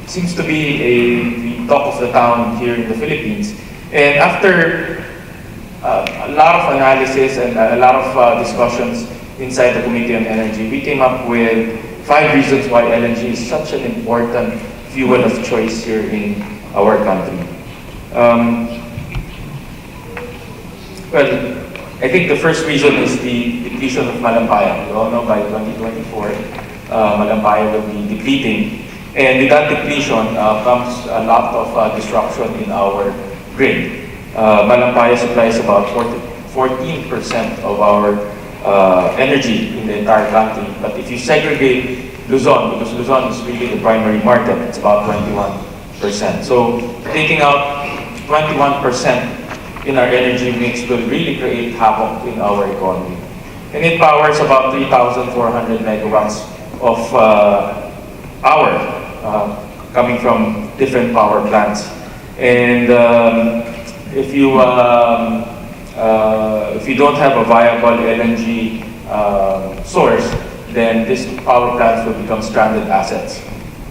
seems to be the talk of the town here in the Philippines. And after a lot of analysis and a lot of discussions inside the Committee on Energy, we came up with 5 reasons why LNG is such an important fuel of choice here in our country. Well, I think the first reason is the depletion of Malampaya. We all know by 2024, Malampaya will be depleting. And with that depletion comes a lot of disruption in our grid. Malampaya supplies about 14% of our energy in the entire country. But if you segregate Luzon, because Luzon is really the primary market, it's about 21%. So taking out 21% in our energy mix will really create havoc in our economy. And it powers about 3,400 megawatts of power coming from different power plants. And if you don't have a viable LNG source, then these power plants will become stranded assets.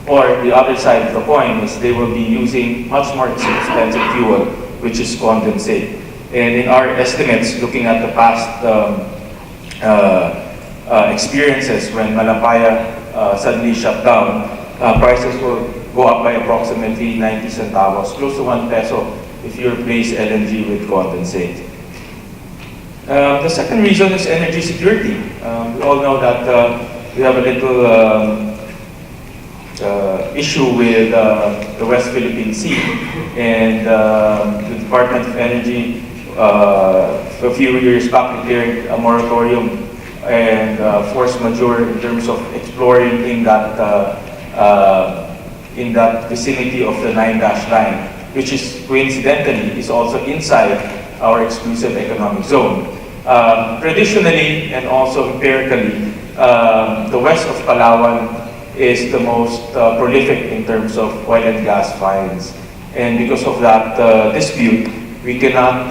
Or the other side of the coin is they will be using much more expensive fuel, which is condensate. And in our estimates, looking at the past experiences when Malampaya suddenly shut down, prices will go up by approximately 90 centavos, close to 1 peso if you replace LNG with condensate. The second reason is energy security. We all know that we have a little issue with the West Philippine Sea, and the Department of Energy a few years back declared a moratorium and force majeure in terms of exploring in that vicinity of the 9-dash line, which is coincidentally is also inside our exclusive economic zone. Traditionally and also empirically, the west of Palawan is the most prolific in terms of oil and gas finds. And because of that dispute, we cannot,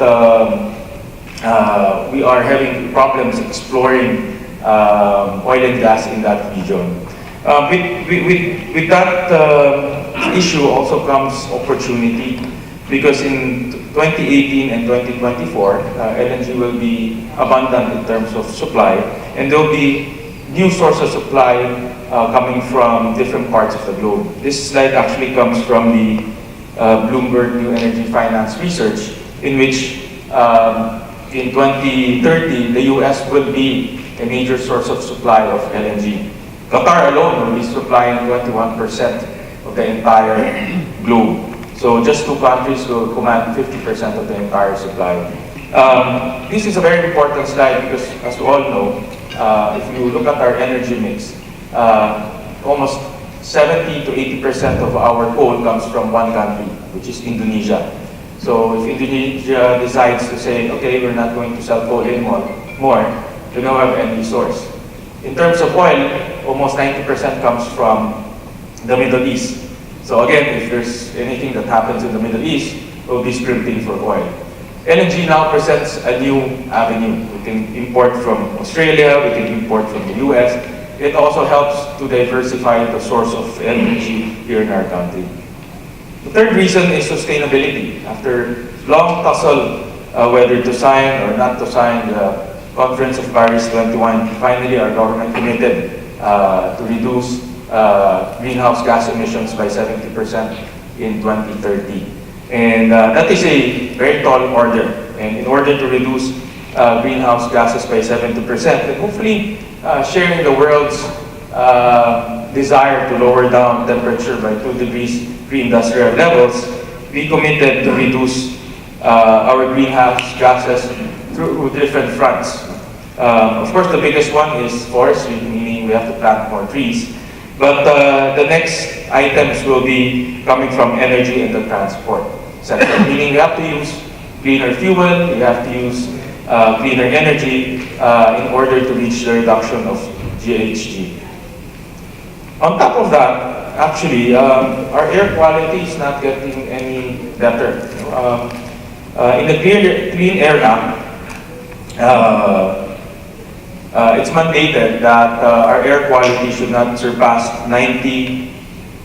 we are having problems exploring oil and gas in that region. With that issue also comes opportunity, because in 2018 and 2024, LNG will be abundant in terms of supply, and there will be new sources of supply coming from different parts of the globe. This slide actually comes from the Bloomberg New Energy Finance Research, in which in 2030, the US will be a major source of supply of LNG. Qatar alone will be supplying 21% of the entire globe. So just 2 countries will command 50% of the entire supply. This is a very important slide because, as we all know, if you look at our energy mix, almost 70 to 80% of our coal comes from one country, which is Indonesia. So if Indonesia decides to say, okay, we're not going to sell coal anymore, we don't have any source. In terms of oil, almost 90% comes from the Middle East. So again, if there's anything that happens in the Middle East, we'll be scrimping for oil. LNG now presents a new avenue. We can import from Australia, we can import from the US. It also helps to diversify the source of LNG here in our country. The third reason is sustainability. After long tussle whether to sign or not to sign the Conference of Paris 21, finally our government committed to reduce greenhouse gas emissions by 70% in 2030. And that is a very tall order. And in order to reduce greenhouse gases by 70%, and hopefully sharing the world's desire to lower down temperature by 2 degrees pre-industrial levels, we committed to reduce our greenhouse gases through different fronts. Of course, the biggest one is forestry, meaning we have to plant more trees. But the next items will be coming from energy and the transport sector, meaning we have to use cleaner fuel, we have to use cleaner energy in order to reach the reduction of GHG. On top of that, actually, our air quality is not getting any better. In the Clean Air Act, it's mandated that our air quality should not surpass 90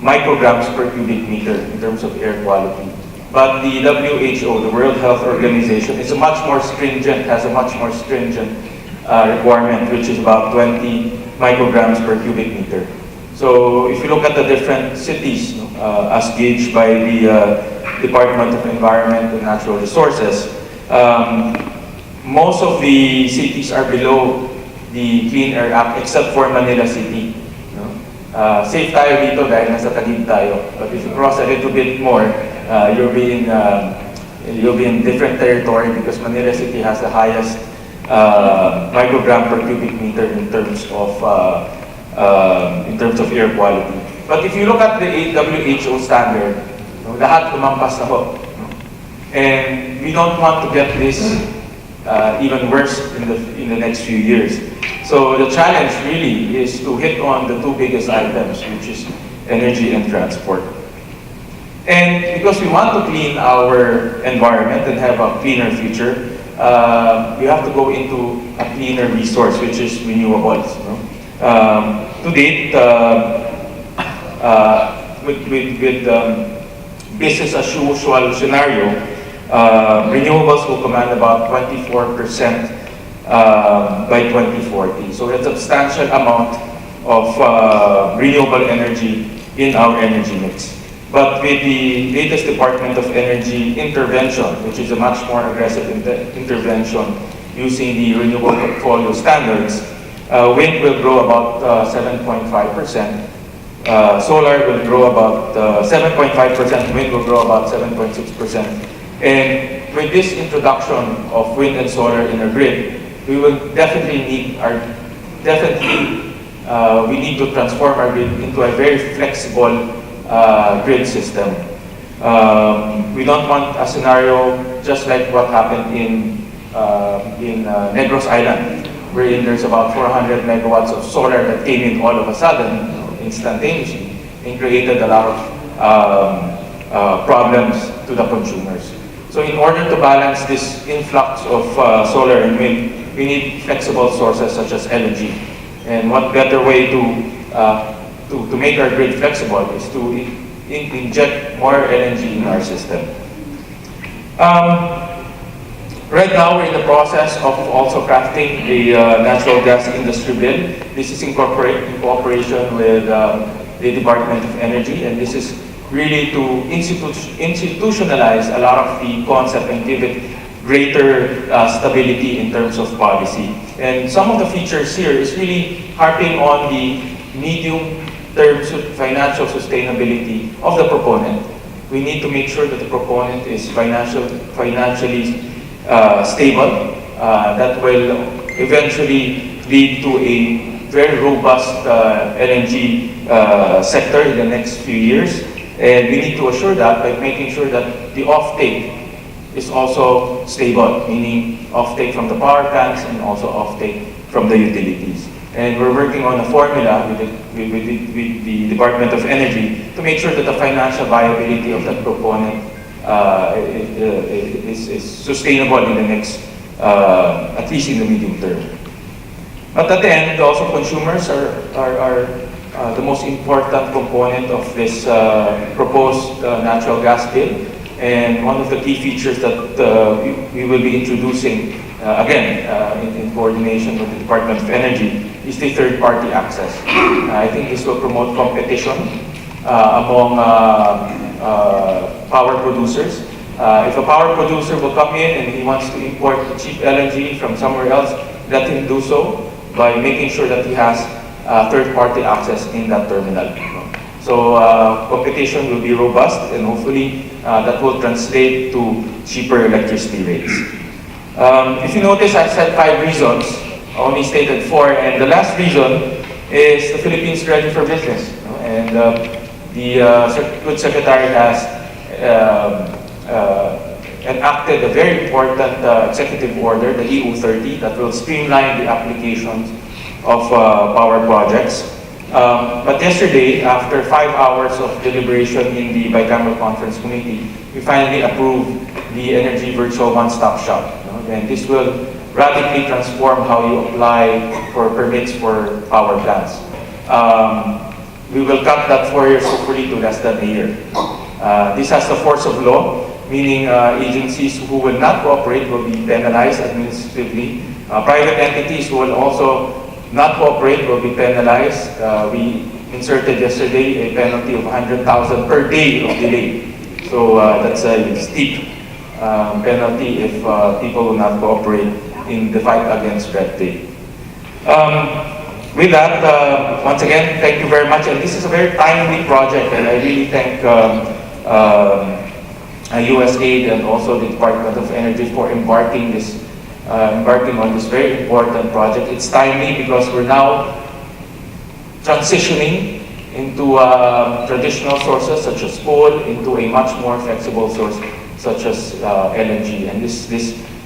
micrograms per cubic meter in terms of air quality. But the WHO, the World Health Organization, is a much more stringent, has a much more stringent requirement, which is about 20 micrograms per cubic meter. So if you look at the different cities, as gauged by the Department of Environment and Natural Resources, most of the cities are below the Clean Air Act except for Manila City. Safe tayo dito dahil nasa Taguig tayo. But if you cross a little bit more, you'll be in different territory because Manila City has the highest microgram per cubic meter in terms of air quality. But if you look at the WHO standard, lahat lumampas na ho. And we don't want to get this even worse in the next few years. So the challenge really is to hit on the two biggest items, which is energy and transport. And because we want to clean our environment and have a cleaner future, we have to go into a cleaner resource, which is renewables. To date, with business as usual scenario, renewables will command about 24% by 2040. So that's a substantial amount of renewable energy in our energy mix. But with the latest Department of Energy intervention, which is a much more aggressive intervention using the renewable portfolio standards, wind will grow about 7.5%, solar will grow about 7.5%, wind will grow about 7.6%. And with this introduction of wind and solar in our grid, we will definitely need we need to transform our grid into a very flexible grid system. We don't want a scenario just like what happened in Negros Island, wherein there's about 400 megawatts of solar that came in all of a sudden, instantaneously, and created a lot of problems to the consumers. So in order to balance this influx of solar and wind, we need flexible sources such as LNG. And what better way to make our grid flexible is to inject more LNG in our system. Right now, we're in the process of also crafting a natural gas industry bill. This is in cooperation with the Department of Energy, and this is really to institutionalize a lot of the concept and give it greater stability in terms of policy. And some of the features here is really harping on the medium-term financial sustainability of the proponent. We need to make sure that the proponent is financially stable. That will eventually lead to a very robust LNG sector in the next few years. And we need to assure that by making sure that the offtake is also stable, meaning offtake from the power plants and also offtake from the utilities. And we're working on a formula with the Department of Energy to make sure that the financial viability of that proponent is sustainable in the next, at least in the medium term. But at the end, also consumers are the most important component of this proposed natural gas bill. And one of the key features that we will be introducing, again, in coordination with the Department of Energy, is the third-party access. I think this will promote competition among power producers. If a power producer will come in and he wants to import cheap LNG from somewhere else, let him do so by making sure that he has third-party access in that terminal. So competition will be robust, and hopefully that will translate to cheaper electricity rates. If you notice, I said 5 reasons. I only stated 4, and the last reason is the Philippines ready for business. And the Good Secretary has enacted a very important executive order, the EU 30, that will streamline the applications of power projects. But yesterday, after 5 hours of deliberation in the Bicameral Conference Committee, we finally approved the Energy Virtual One-Stop Shop. And this will radically transform how you apply for permits for power plants. we will cut that 4 years hopefully to less than a year. This has the force of law, meaning agencies who will not cooperate will be penalized administratively. Private entities who will also not cooperate will be penalized. We inserted yesterday a penalty of 100,000 per day of delay. So that's a steep penalty if people will not cooperate in the fight against red tape. With that, once again, thank you very much. And this is a very timely project, and I really thank USAID and also the Department of Energy for embarking on this very important project. It's timely because we're now transitioning into traditional sources such as coal into a much more flexible source such as LNG. And this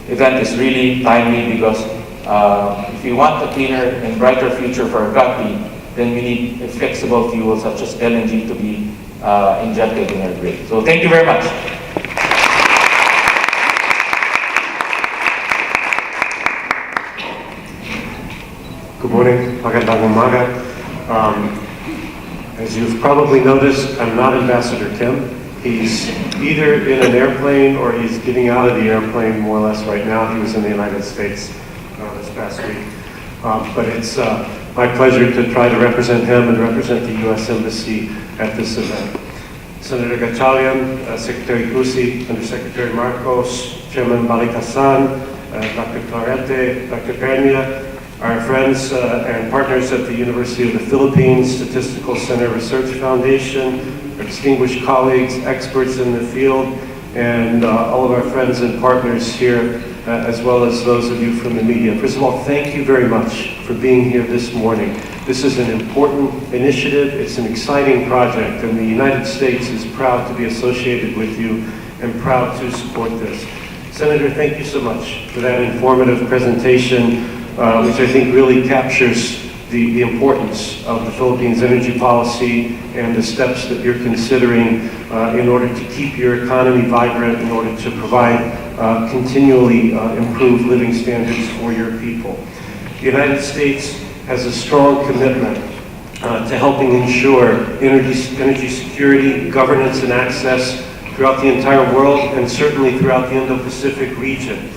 event is really timely because if we want a cleaner and brighter future for our country, then we need a flexible fuel such as LNG to be injected in our grid. So thank you very much. Good morning. Magandang umaga. As you've probably noticed, I'm not Ambassador Kim. He's either in an airplane or he's getting out of the airplane more or less right now. He was in the United States this past week. But it's my pleasure to try to represent him and represent the U.S. Embassy at this event. Senator Gatchalian, Secretary Cusi, Undersecretary Marcos, Chairman Balikasan, Dr. Clarente, Dr. Pernia, our friends and partners at the University of the Philippines Statistical Center Research Foundation, our distinguished colleagues, experts in the field, and all of our friends and partners here, as well as those of you from the media. First of all, thank you very much for being here this morning. This is an important initiative. It's an exciting project, and the United States is proud to be associated with you and proud to support this. Senator, thank you so much for that informative presentation, which I think really captures the importance of the Philippines' energy policy and the steps that you're considering in order to keep your economy vibrant, in order to provide continually improved living standards for your people. The United States has a strong commitment to helping ensure energy security, governance, and access throughout the entire world, and certainly throughout the Indo-Pacific region.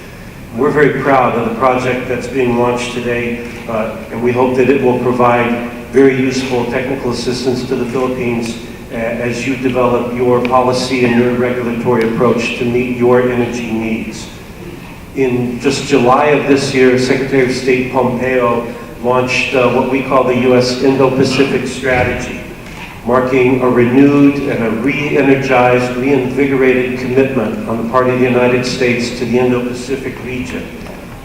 We're very proud of the project that's being launched today, and we hope that it will provide very useful technical assistance to the Philippines as you develop your policy and your regulatory approach to meet your energy needs. In just July of this year, Secretary of State Pompeo launched what we call the U.S. Indo-Pacific Strategy, marking a renewed and a re-energized, reinvigorated commitment on the part of the United States to the Indo-Pacific region.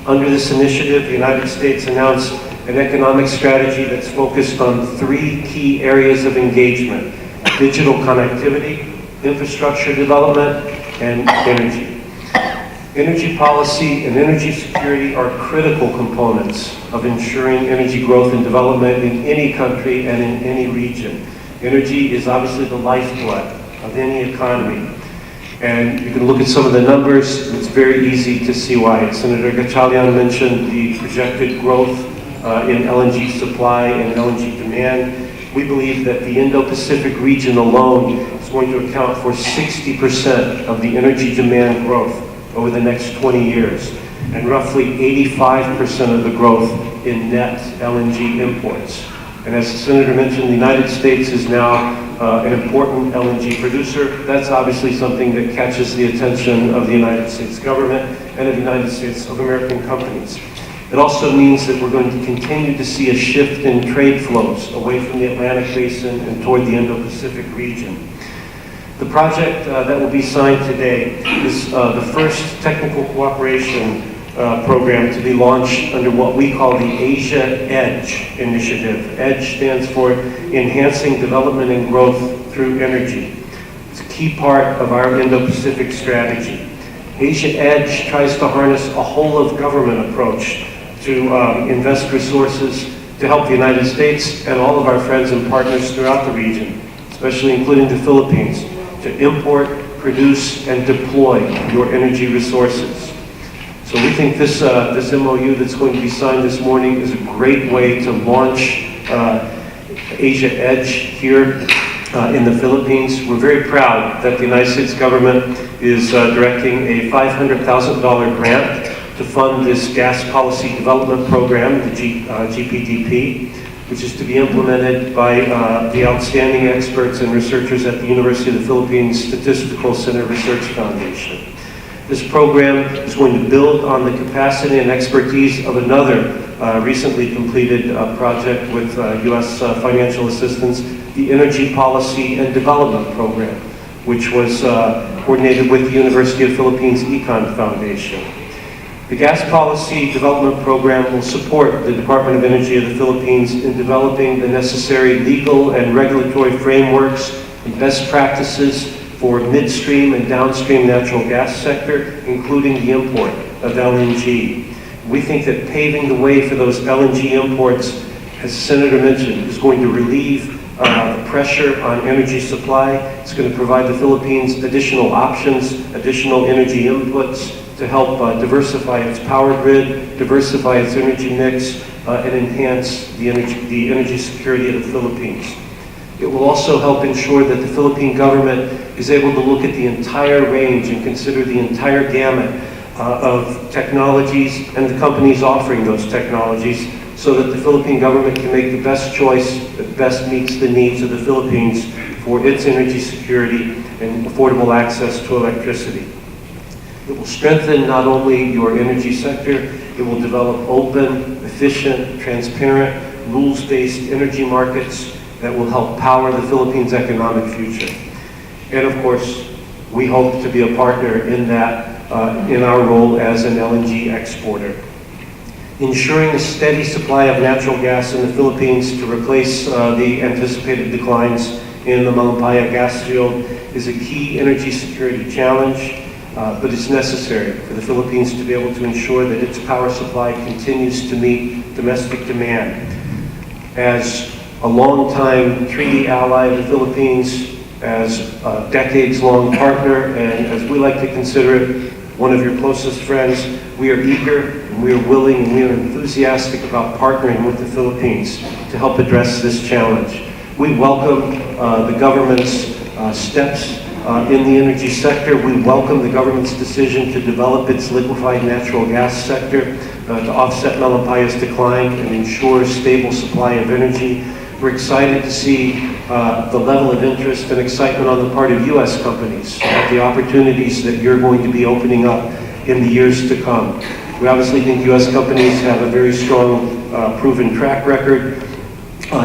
Under this initiative, the United States announced an economic strategy that's focused on 3 key areas of engagement: digital connectivity, infrastructure development, and energy. Energy policy and energy security are critical components of ensuring energy growth and development in any country and in any region. Energy is obviously the lifeblood of any economy. And you can look at some of the numbers. It's very easy to see why. Senator Gatchalian mentioned the projected growth in LNG supply and LNG demand. We believe that the Indo-Pacific region alone is going to account for 60% of the energy demand growth over the next 20 years, and roughly 85% of the growth in net LNG imports. And as the Senator mentioned, the United States is now an important LNG producer. That's obviously something that catches the attention of the United States government and of the United States of American companies. It also means that we're going to continue to see a shift in trade flows away from the Atlantic Basin and toward the Indo-Pacific region. The project that will be signed today is the first technical cooperation program to be launched under what we call the Asia EDGE initiative. EDGE stands for Enhancing Development and Growth Through Energy. It's a key part of our Indo-Pacific strategy. Asia EDGE tries to harness a whole-of-government approach to invest resources to help the United States and all of our friends and partners throughout the region, especially including the Philippines, to import, produce, and deploy your energy resources. So we think this MOU that's going to be signed this morning is a great way to launch Asia Edge here in the Philippines. We're very proud that the United States government is directing a $500,000 grant to fund this gas policy development program, the GPDP, which is to be implemented by the outstanding experts and researchers at the University of the Philippines Statistical Center Research Foundation. This program is going to build on the capacity and expertise of another recently completed project with U.S. financial assistance, the Energy Policy and Development Program, which was coordinated with the University of Philippines Econ Foundation. The Gas Policy Development Program will support the Department of Energy of the Philippines in developing the necessary legal and regulatory frameworks and best practices for midstream and downstream natural gas sector, including the import of LNG. We think that paving the way for those LNG imports, as the Senator mentioned, is going to relieve the pressure on energy supply. It's going to provide the Philippines additional options, additional energy inputs to help diversify its power grid, diversify its energy mix, and enhance the energy security of the Philippines. It will also help ensure that the Philippine government is able to look at the entire range and consider the entire gamut of technologies and the companies offering those technologies, so that the Philippine government can make the best choice that best meets the needs of the Philippines for its energy security and affordable access to electricity. It will strengthen not only your energy sector, it will develop open, efficient, transparent, rules-based energy markets that will help power the Philippines' economic future. And of course, we hope to be a partner in that, in our role as an LNG exporter. Ensuring a steady supply of natural gas in the Philippines to replace the anticipated declines in the Malampaya gas field is a key energy security challenge, but it's necessary for the Philippines to be able to ensure that its power supply continues to meet domestic demand. As a long-time treaty ally of the Philippines, as a decades-long partner, and as we like to consider it, one of your closest friends, we are eager, and we are willing, and we are enthusiastic about partnering with the Philippines to help address this challenge. We welcome the government's steps in the energy sector. We welcome the government's decision to develop its liquefied natural gas sector to offset Malampaya's decline and ensure stable supply of energy. We're excited to see the level of interest and excitement on the part of U.S. companies at the opportunities that you're going to be opening up in the years to come. We obviously think U.S. companies have a very strong proven track record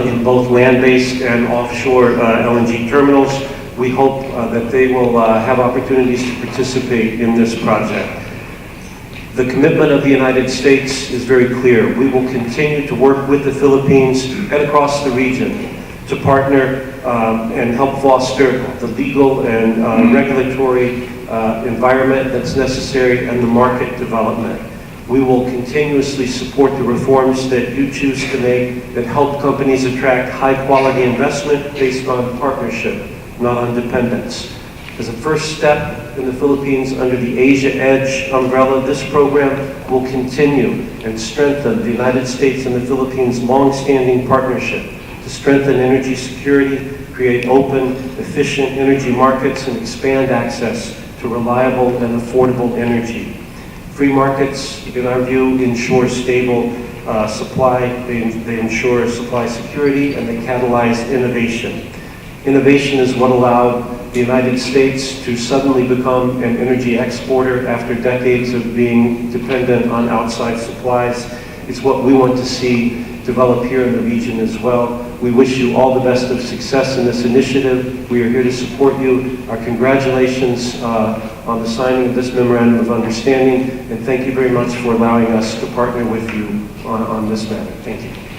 in both land-based and offshore LNG terminals. We hope that they will have opportunities to participate in this project. The commitment of the United States is very clear. We will continue to work with the Philippines and across the region to partner and help foster the legal and regulatory environment that's necessary and the market development. We will continuously support the reforms that you choose to make that help companies attract high-quality investment based on partnership, not on dependence. As a first step in the Philippines under the Asia Edge umbrella, this program will continue and strengthen the United States and the Philippines' long-standing partnership to strengthen energy security, create open, efficient energy markets, and expand access to reliable and affordable energy. Free markets, in our view, ensure stable supply, they ensure supply security, and they catalyze innovation. Innovation is what allowed the United States to suddenly become an energy exporter after decades of being dependent on outside supplies. It's what we want to see develop here in the region as well. We wish you all the best of success in this initiative. We are here to support you. Our congratulations on the signing of this memorandum of understanding, and thank you very much for allowing us to partner with you on this matter. Thank you.